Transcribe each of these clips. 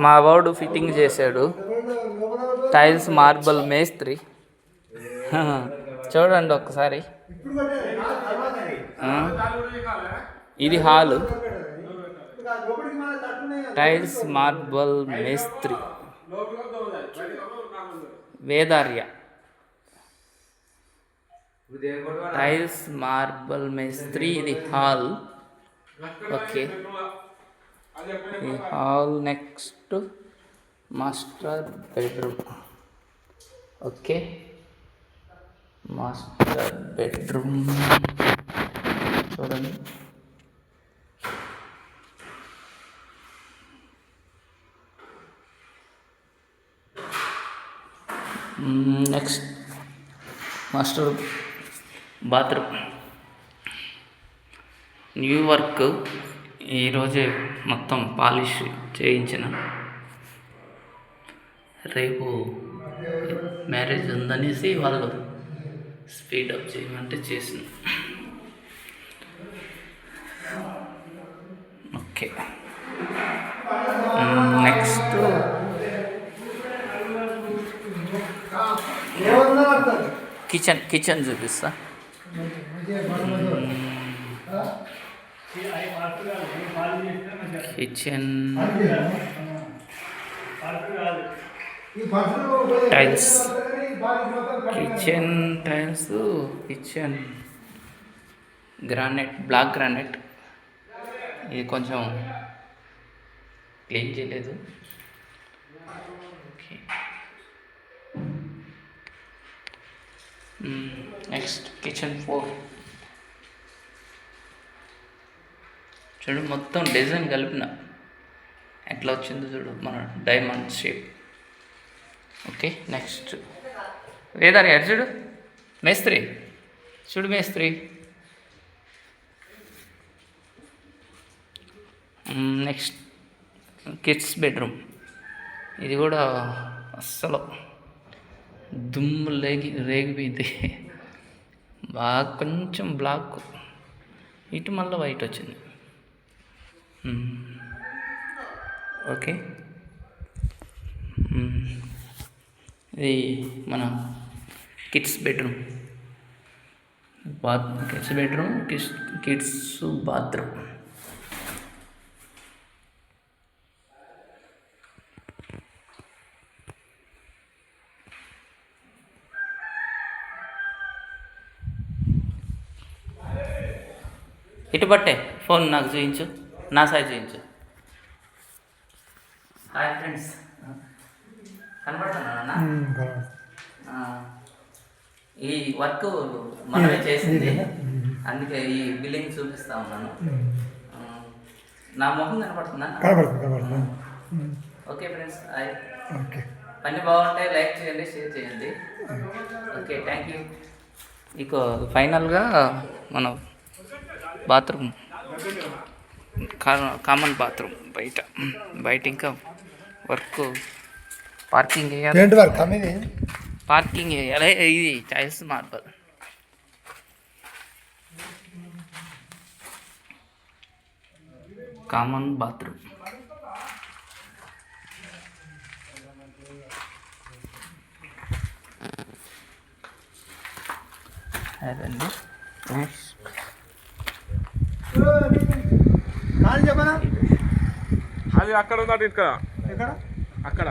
మా వాడు ఫిట్టింగ్ చేశాడు. టైల్స్ మార్బల్ మేస్త్రి. చూడండి ఒక్కసారి. ఇది హాలు. టైల్స్ మార్బల్ మేస్త్రి వేదార్య. టైల్స్ మార్బల్ మేస్త్రి. ఇది హాల్. ఓకే, ఈ hall. Next master bedroom. Okay, master bedroom చూడండి. Next master bathroom. New work. ఈరోజే మొత్తం పాలిష్ చేయించిన. రేపు మ్యారేజ్ ఉందనేసి వాళ్ళు స్పీడప్ చేయమంటే చేసిన. ఓకే, నెక్స్ట్ కిచెన్ చూపిస్తా. Kitchen tiles. Kitchen tiles. Kitchen granite, black granite. ఇది కొంచెం క్లీన్ చేయలేదు. Okay, next kitchen 4. చూడు, మొత్తం డిజైన్ కలిపిన ఎట్లా వచ్చిందో చూడు, మన డైమండ్ షేప్. ఓకే, నెక్స్ట్ వేదారి అటు చూడు, మేస్త్రి చూడు, మేస్త్రి. Next kids bedroom. ఇది కూడా అస్సలు దుమ్ము రేగిపోయింది. బాగా కొంచెం బ్లాక్, ఇటు మళ్ళీ వైట్ వచ్చింది. ఓకే, ఇది మన kids bedroom. Kids bedroom, kids bathroom. ఇటు పట్టే ఫోన్ నాకు చూపించు, నా సైజ్ చూపించు. హాయ్ ఫ్రెండ్స్, కనబడుతున్నా? ఈ వర్క్ మనమే చేసింది, అందుకే ఈ బిల్లింగ్ చూపిస్తా ఉన్నాను. నా ముఖం కనపడుతుందా? Okay friends, hi. పని బాగుంటే లైక్ చేయండి, షేర్ చేయండి. Okay, thank you. ఇక ఫైనల్గా మన బాత్రూమ్, కామన్ బాత్రూమ్. బయట ఇంకా వర్క్, పార్కింగ్ వేయాలి. పార్కింగ్ వేయాలి. ఇది టైల్స్ మార్బల్. Common bathroom. అదండి. చెప్పనా, అది అక్కడ ఉందా? ఇక్కడ ఎక్కడ? అక్కడ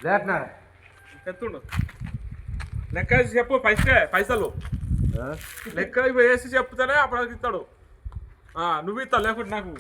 లేటున్నారా? ఎత్తుండు, లెక్క వేసి చెప్పు. పైసలు లెక్క వేసి చెప్తానే అప్పుడు ఇస్తాడు. నువ్వు ఇస్తావు, లేకుంటే నాకు